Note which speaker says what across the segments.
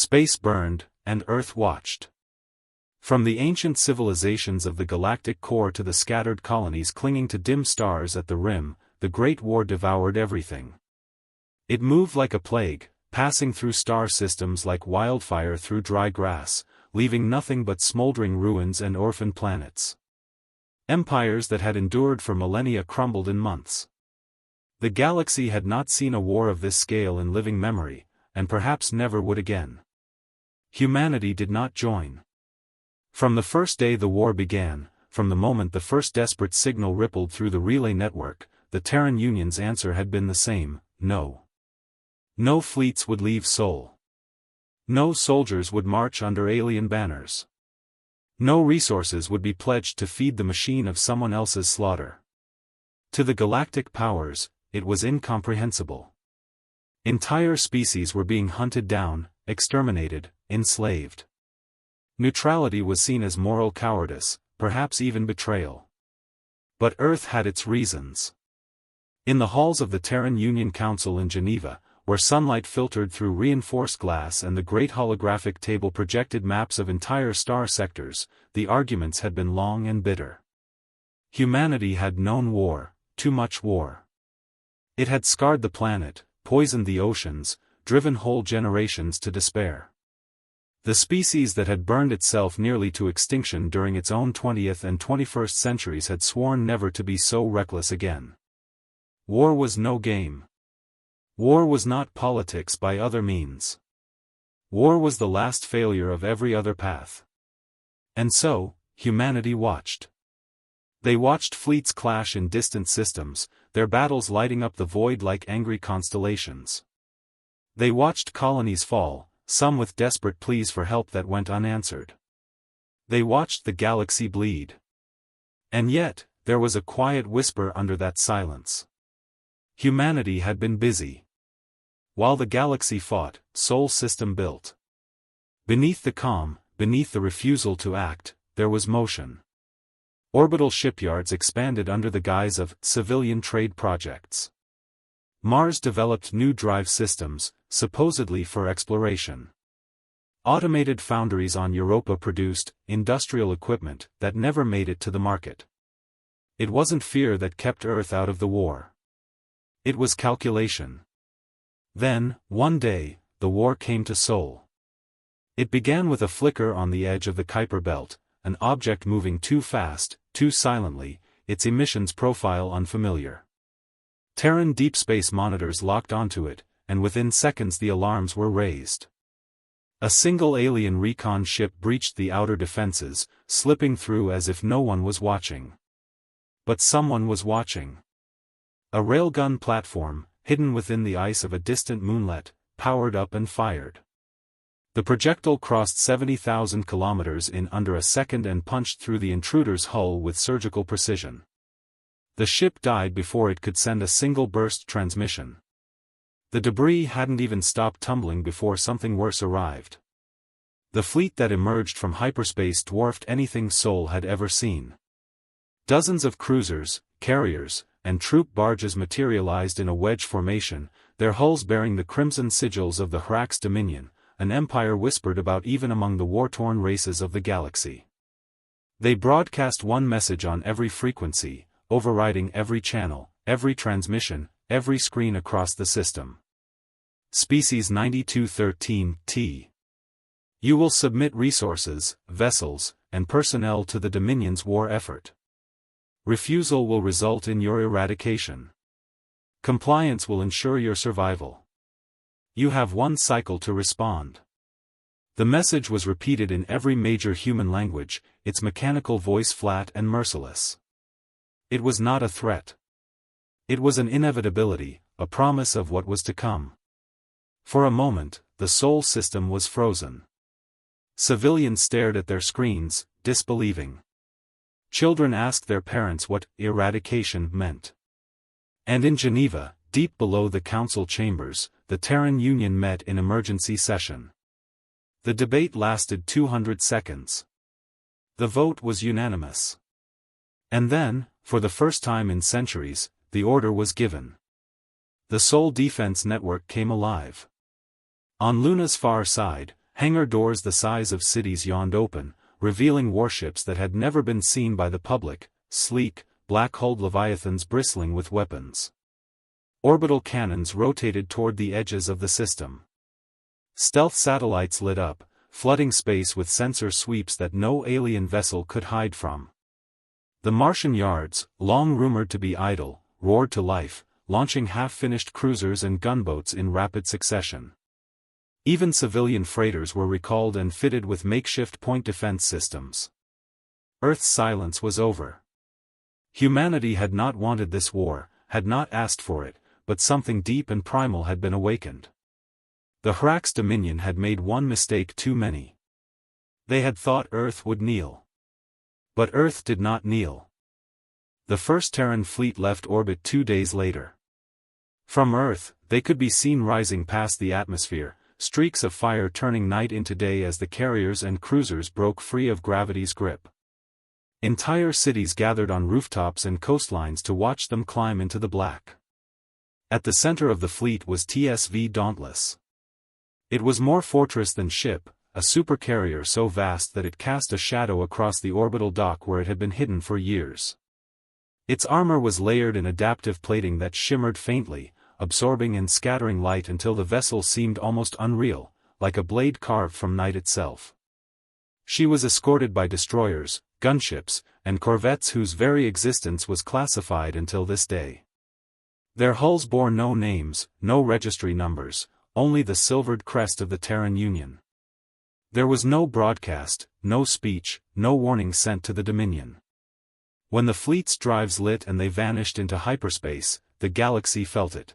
Speaker 1: Space burned, and Earth watched. From the ancient civilizations of the galactic core to the scattered colonies clinging to dim stars at the rim, the Great War devoured everything. It moved like a plague, passing through star systems like wildfire through dry grass, leaving nothing but smoldering ruins and orphaned planets. Empires that had endured for millennia crumbled in months. The galaxy had not seen a war of this scale in living memory, and perhaps never would again. Humanity did not join. From the first day the war began, from the moment the first desperate signal rippled through the relay network, the Terran Union's answer had been the same: no. No fleets would leave Sol. No soldiers would march under alien banners. No resources would be pledged to feed the machine of someone else's slaughter. To the galactic powers, it was incomprehensible. Entire species were being hunted down, exterminated, enslaved. Neutrality was seen as moral cowardice, perhaps even betrayal. But Earth had its reasons. In the halls of the Terran Union Council in Geneva, where sunlight filtered through reinforced glass and the great holographic table projected maps of entire star sectors, the arguments had been long and bitter. Humanity had known war, too much war. It had scarred the planet, poisoned the oceans, driven whole generations to despair. The species that had burned itself nearly to extinction during its own 20th and 21st centuries had sworn never to be so reckless again. War was no game. War was not politics by other means. War was the last failure of every other path. And so, humanity watched. They watched fleets clash in distant systems, their battles lighting up the void like angry constellations. They watched colonies fall, some with desperate pleas for help that went unanswered. They watched the galaxy bleed. And yet, there was a quiet whisper under that silence. Humanity had been busy. While the galaxy fought, Sol system built. Beneath the calm, beneath the refusal to act, there was motion. Orbital shipyards expanded under the guise of civilian trade projects. Mars developed new drive systems, supposedly for exploration. Automated foundries on Europa produced industrial equipment that never made it to the market. It wasn't fear that kept Earth out of the war. It was calculation. Then, one day, the war came to Sol. It began with a flicker on the edge of the Kuiper belt, an object moving too fast, too silently, its emissions profile unfamiliar. Terran deep space monitors locked onto it, and within seconds the alarms were raised. A single alien recon ship breached the outer defenses, slipping through as if no one was watching. But someone was watching. A railgun platform, hidden within the ice of a distant moonlet, powered up and fired. The projectile crossed 70,000 kilometers in under a second and punched through the intruder's hull with surgical precision. The ship died before it could send a single burst transmission. The debris hadn't even stopped tumbling before something worse arrived. The fleet that emerged from hyperspace dwarfed anything Sol had ever seen. Dozens of cruisers, carriers, and troop barges materialized in a wedge formation, their hulls bearing the crimson sigils of the Hrax Dominion, an empire whispered about even among the war-torn races of the galaxy. They broadcast one message on every frequency, overriding every channel, every transmission, every screen across the system. Species 9213-T. You will submit resources, vessels, and personnel to the Dominion's war effort. Refusal will result in your eradication. Compliance will ensure your survival. You have one cycle to respond. The message was repeated in every major human language, its mechanical voice flat and merciless. It was not a threat. It was an inevitability, a promise of what was to come. For a moment, the Sol system was frozen. Civilians stared at their screens, disbelieving. Children asked their parents what eradication meant. And in Geneva, deep below the council chambers, the Terran Union met in emergency session. The debate lasted 200 seconds. The vote was unanimous. And then, for the first time in centuries, the order was given. The Sol Defense Network came alive. On Luna's far side, Hangar doors the size of cities yawned open, revealing warships that had never been seen by the public, sleek, black-hulled leviathans bristling with weapons. Orbital cannons rotated toward the edges of the system. Stealth satellites lit up, flooding space with sensor sweeps that no alien vessel could hide from. The Martian yards, long rumored to be idle, roared to life, launching half-finished cruisers and gunboats in rapid succession. Even civilian freighters were recalled and fitted with makeshift point defense systems. Earth's silence was over. Humanity had not wanted this war, had not asked for it, but something deep and primal had been awakened. The Hrax Dominion had made one mistake too many. They had thought Earth would kneel. But Earth did not kneel. The first Terran fleet left orbit 2 days later. From Earth, they could be seen rising past the atmosphere, streaks of fire turning night into day as the carriers and cruisers broke free of gravity's grip. Entire cities gathered on rooftops and coastlines to watch them climb into the black. At the center of the fleet was TSV Dauntless. It was more fortress than ship, a supercarrier so vast that it cast a shadow across the orbital dock where it had been hidden for years. Its armor was layered in adaptive plating that shimmered faintly, absorbing and scattering light until the vessel seemed almost unreal, like a blade carved from night itself. She was escorted by destroyers, gunships, and corvettes whose very existence was classified until this day. Their hulls bore no names, no registry numbers, only the silvered crest of the Terran Union. There was no broadcast, no speech, no warning sent to the Dominion. When the fleet's drives lit and they vanished into hyperspace, the galaxy felt it.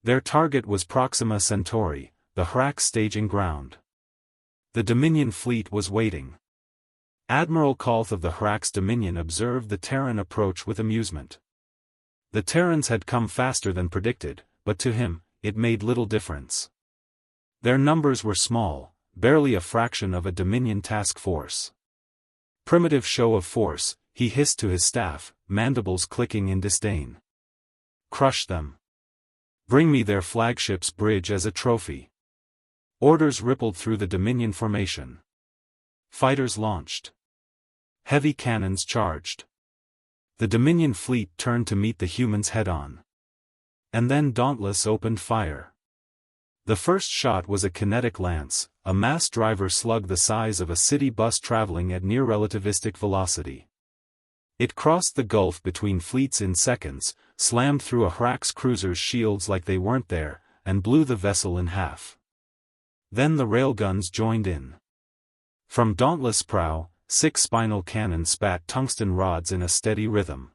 Speaker 1: Their target was Proxima Centauri, the Hrax staging ground. The Dominion fleet was waiting. Admiral Kolth of the Hrax Dominion observed the Terran approach with amusement. The Terrans had come faster than predicted, but to him, it made little difference. Their numbers were small, barely a fraction of a Dominion task force. Primitive show of force, he hissed to his staff, mandibles clicking in disdain. Crush them. Bring me their flagship's bridge as a trophy. Orders rippled through the Dominion formation. Fighters launched. Heavy cannons charged. The Dominion fleet turned to meet the humans head-on. And then Dauntless opened fire. The first shot was a kinetic lance, a mass driver slug the size of a city bus traveling at near relativistic velocity. It crossed the gulf between fleets in seconds, slammed through a Hrax cruiser's shields like they weren't there, and blew the vessel in half. Then the railguns joined in. From Dauntless' prow, 6 spinal cannons spat tungsten rods in a steady rhythm.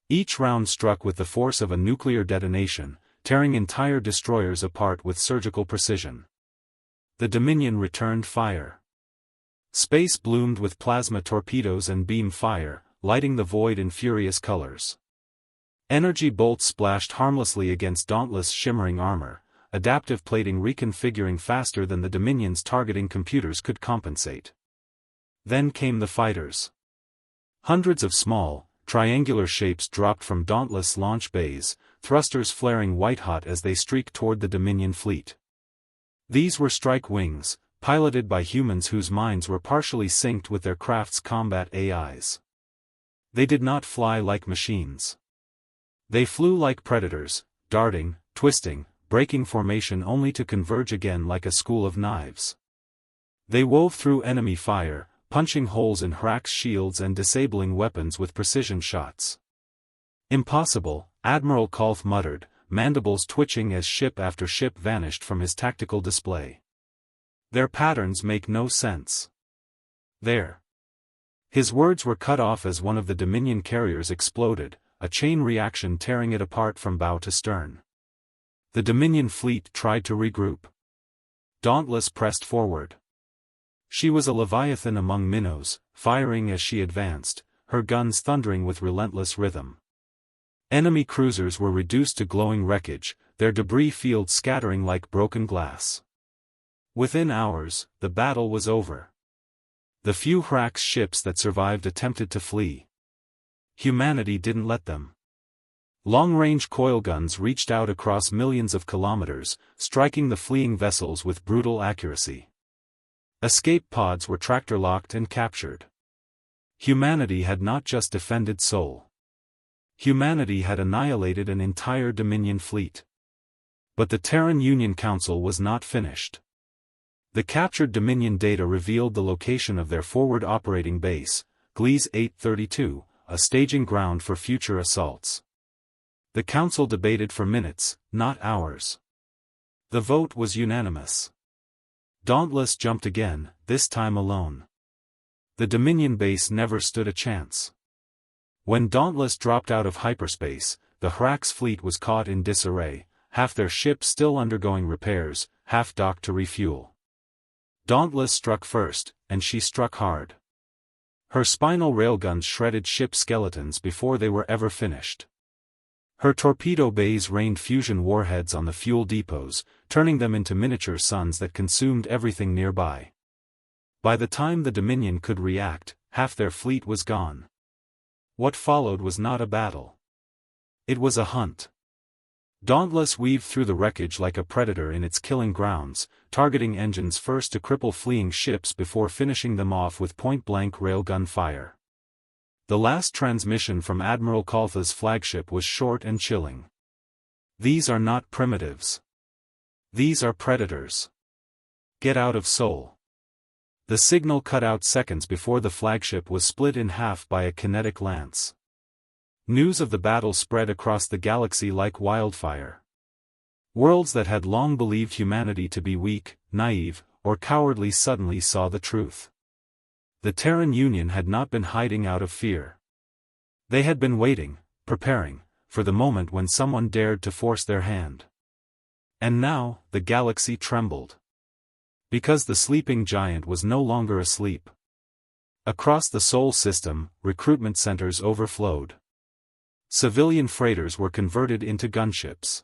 Speaker 1: Each round struck with the force of a nuclear detonation, tearing entire destroyers apart with surgical precision. The Dominion returned fire. Space bloomed with plasma torpedoes and beam fire, lighting the void in furious colors. Energy bolts splashed harmlessly against Dauntless' shimmering armor, adaptive plating reconfiguring faster than the Dominion's targeting computers could compensate. Then came the fighters. Hundreds of small, triangular shapes dropped from Dauntless launch bays, thrusters flaring white-hot as they streaked toward the Dominion fleet. These were strike wings, piloted by humans whose minds were partially synced with their craft's combat AIs. They did not fly like machines. They flew like predators, darting, twisting, breaking formation only to converge again like a school of knives. They wove through enemy fire, punching holes in Hrax shields and disabling weapons with precision shots. Impossible, Admiral Kolth muttered, mandibles twitching as ship after ship vanished from his tactical display. Their patterns make no sense. There. His words were cut off as one of the Dominion carriers exploded, a chain reaction tearing it apart from bow to stern. The Dominion fleet tried to regroup. Dauntless pressed forward. She was a leviathan among minnows, firing as she advanced, her guns thundering with relentless rhythm. Enemy cruisers were reduced to glowing wreckage, their debris fields scattering like broken glass. Within hours, the battle was over. The few Hrax ships that survived attempted to flee. Humanity didn't let them. Long-range coil guns reached out across millions of kilometers, striking the fleeing vessels with brutal accuracy. Escape pods were tractor-locked and captured. Humanity had not just defended Sol. Humanity had annihilated an entire Dominion fleet. But the Terran Union Council was not finished. The captured Dominion data revealed the location of their forward operating base, Gliese 832, a staging ground for future assaults. The Council debated for minutes, not hours. The vote was unanimous. Dauntless jumped again, this time alone. The Dominion base never stood a chance. When Dauntless dropped out of hyperspace, the Hrax fleet was caught in disarray, half their ships still undergoing repairs, half docked to refuel. Dauntless struck first, and she struck hard. Her spinal railguns shredded ship skeletons before they were ever finished. Her torpedo bays rained fusion warheads on the fuel depots, turning them into miniature suns that consumed everything nearby. By the time the Dominion could react, half their fleet was gone. What followed was not a battle. It was a hunt. Dauntless weaved through the wreckage like a predator in its killing grounds, targeting engines first to cripple fleeing ships before finishing them off with point-blank railgun fire. The last transmission from Admiral Kaltha's flagship was short and chilling. These are not primitives. These are predators. Get out of Sol. The signal cut out seconds before the flagship was split in half by a kinetic lance. News of the battle spread across the galaxy like wildfire. Worlds that had long believed humanity to be weak, naive, or cowardly suddenly saw the truth. The Terran Union had not been hiding out of fear. They had been waiting, preparing, for the moment when someone dared to force their hand. And now, the galaxy trembled. Because the sleeping giant was no longer asleep. Across the Sol system, recruitment centers overflowed. Civilian freighters were converted into gunships.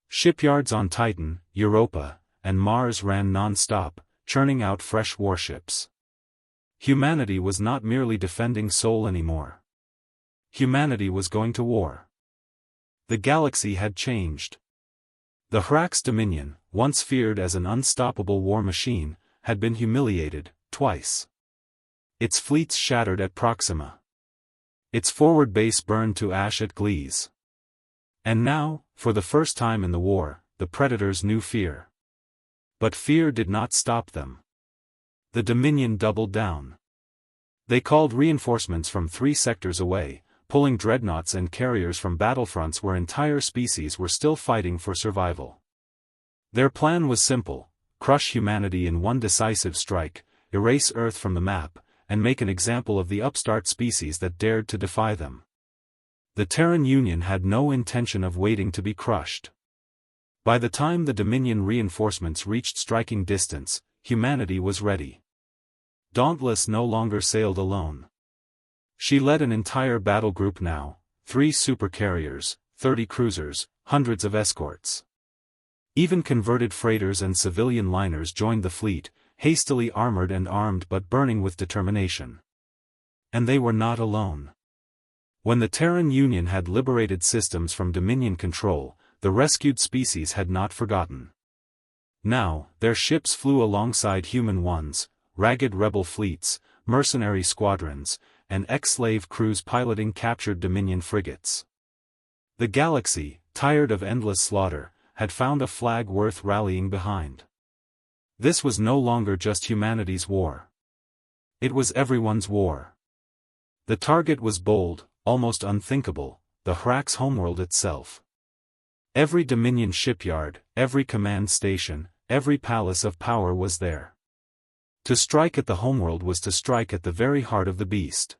Speaker 1: Shipyards on Titan, Europa, and Mars ran non-stop, churning out fresh warships. Humanity was not merely defending Sol anymore. Humanity was going to war. The galaxy had changed. The Hrax Dominion, once feared as an unstoppable war machine, had been humiliated, twice. Its fleets shattered at Proxima. Its forward base burned to ash at Gliese. And now, for the first time in the war, the Predators knew fear. But fear did not stop them. The Dominion doubled down. They called reinforcements from 3 sectors away, pulling dreadnoughts and carriers from battlefronts where entire species were still fighting for survival. Their plan was simple: crush humanity in one decisive strike, erase Earth from the map, and make an example of the upstart species that dared to defy them. The Terran Union had no intention of waiting to be crushed. By the time the Dominion reinforcements reached striking distance, humanity was ready. Dauntless no longer sailed alone. She led an entire battle group now, 3 supercarriers, 30 cruisers, hundreds of escorts. Even converted freighters and civilian liners joined the fleet, hastily armored and armed but burning with determination. And they were not alone. When the Terran Union had liberated systems from Dominion control, the rescued species had not forgotten. Now, their ships flew alongside human ones, ragged rebel fleets, mercenary squadrons, and ex-slave crews piloting captured Dominion frigates. The galaxy, tired of endless slaughter, had found a flag worth rallying behind. This was no longer just humanity's war. It was everyone's war. The target was bold, almost unthinkable: the Hrax homeworld itself. Every Dominion shipyard, every command station, every palace of power was there. To strike at the homeworld was to strike at the very heart of the beast.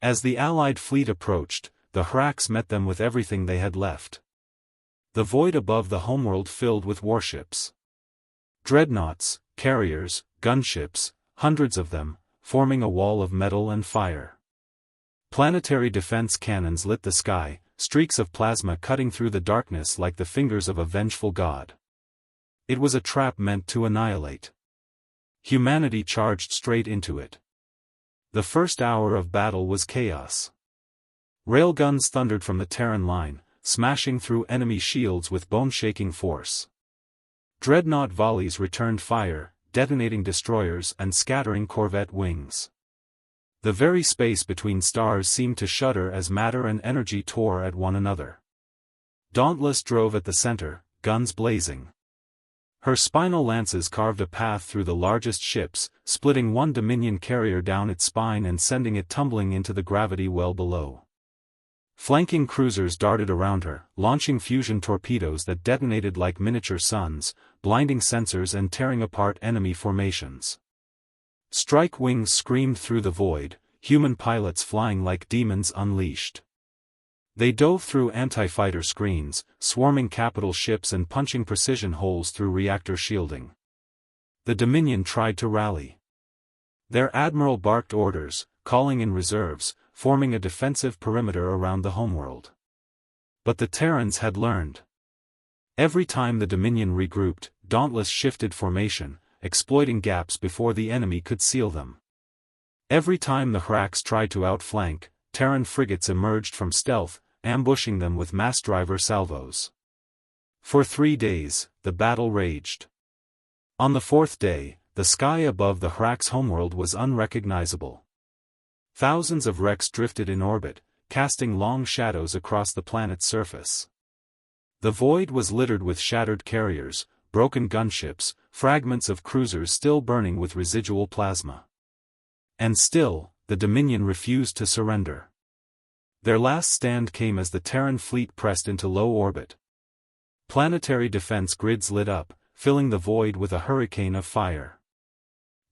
Speaker 1: As the Allied fleet approached, the Hrax met them with everything they had left. The void above the homeworld filled with warships. Dreadnoughts, carriers, gunships, hundreds of them, forming a wall of metal and fire. Planetary defense cannons lit the sky, streaks of plasma cutting through the darkness like the fingers of a vengeful god. It was a trap meant to annihilate. Humanity charged straight into it. The first hour of battle was chaos. Railguns thundered from the Terran line, smashing through enemy shields with bone-shaking force. Dreadnought volleys returned fire, detonating destroyers and scattering corvette wings. The very space between stars seemed to shudder as matter and energy tore at one another. Dauntless drove at the center, guns blazing. Her spinal lances carved a path through the largest ships, splitting one Dominion carrier down its spine and sending it tumbling into the gravity well below. Flanking cruisers darted around her, launching fusion torpedoes that detonated like miniature suns, blinding sensors and tearing apart enemy formations. Strike wings screamed through the void, human pilots flying like demons unleashed. They dove through anti-fighter screens, swarming capital ships and punching precision holes through reactor shielding. The Dominion tried to rally. Their admiral barked orders, calling in reserves, forming a defensive perimeter around the homeworld. But the Terrans had learned. Every time the Dominion regrouped, Dauntless shifted formation, exploiting gaps before the enemy could seal them. Every time the Hrax tried to outflank, Terran frigates emerged from stealth, ambushing them with mass driver salvos. For 3 days, the battle raged. On the 4th day, the sky above the Hrax homeworld was unrecognizable. Thousands of wrecks drifted in orbit, casting long shadows across the planet's surface. The void was littered with shattered carriers, broken gunships, fragments of cruisers still burning with residual plasma. And still, the Dominion refused to surrender. Their last stand came as the Terran fleet pressed into low orbit. Planetary defense grids lit up, filling the void with a hurricane of fire.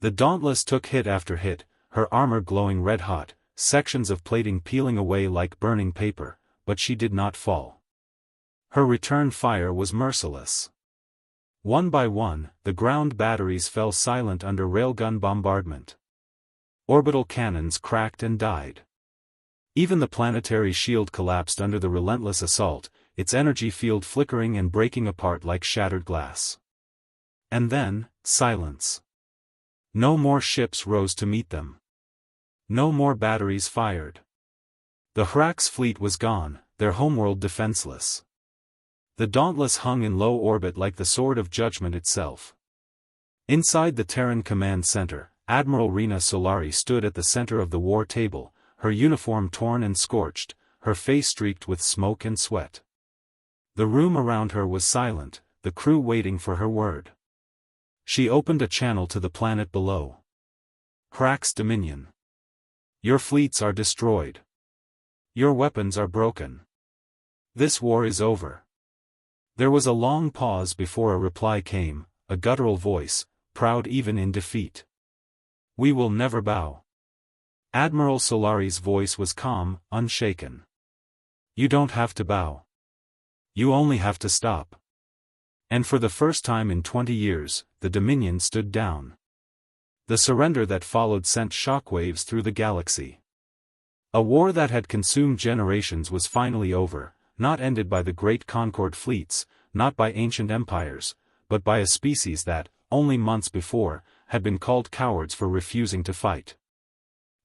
Speaker 1: The Dauntless took hit after hit, her armor glowing red-hot, sections of plating peeling away like burning paper, but she did not fall. Her return fire was merciless. One by one, the ground batteries fell silent under railgun bombardment. Orbital cannons cracked and died. Even the planetary shield collapsed under the relentless assault, its energy field flickering and breaking apart like shattered glass. And then, silence. No more ships rose to meet them. No more batteries fired. The Hrax fleet was gone, their homeworld defenseless. The Dauntless hung in low orbit like the sword of judgment itself. Inside the Terran command center, Admiral Rena Solari stood at the center of the war table, her uniform torn and scorched, her face streaked with smoke and sweat. The room around her was silent, the crew waiting for her word. She opened a channel to the planet below. Hrax Dominion. Your fleets are destroyed. Your weapons are broken. This war is over. There was a long pause before a reply came, a guttural voice, proud even in defeat. We will never bow. Admiral Solari's voice was calm, unshaken. You don't have to bow. You only have to stop. And for the first time in 20 years, the Dominion stood down. The surrender that followed sent shockwaves through the galaxy. A war that had consumed generations was finally over, not ended by the great Concord fleets, not by ancient empires, but by a species that, only months before, had been called cowards for refusing to fight.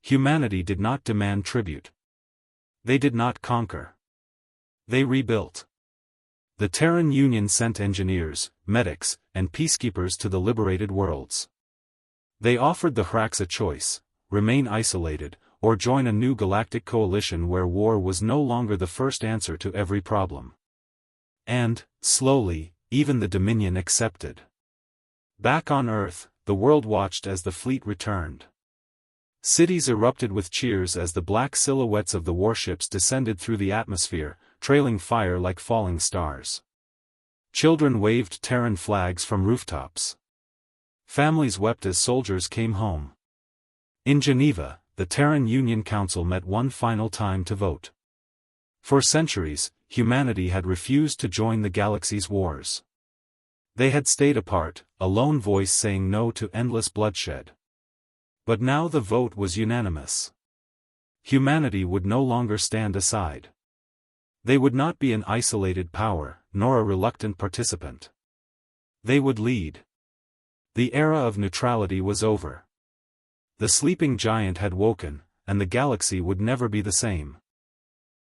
Speaker 1: Humanity did not demand tribute. They did not conquer. They rebuilt. The Terran Union sent engineers, medics, and peacekeepers to the liberated worlds. They offered the Hrax a choice: remain isolated, or join a new galactic coalition where war was no longer the first answer to every problem. And, slowly, even the Dominion accepted. Back on Earth, the world watched as the fleet returned. Cities erupted with cheers as the black silhouettes of the warships descended through the atmosphere, trailing fire like falling stars. Children waved Terran flags from rooftops. Families wept as soldiers came home. In Geneva, the Terran Union Council met one final time to vote. For centuries, humanity had refused to join the galaxy's wars. They had stayed apart, a lone voice saying no to endless bloodshed. But now the vote was unanimous. Humanity would no longer stand aside. They would not be an isolated power, nor a reluctant participant. They would lead. The era of neutrality was over. The sleeping giant had woken, and the galaxy would never be the same.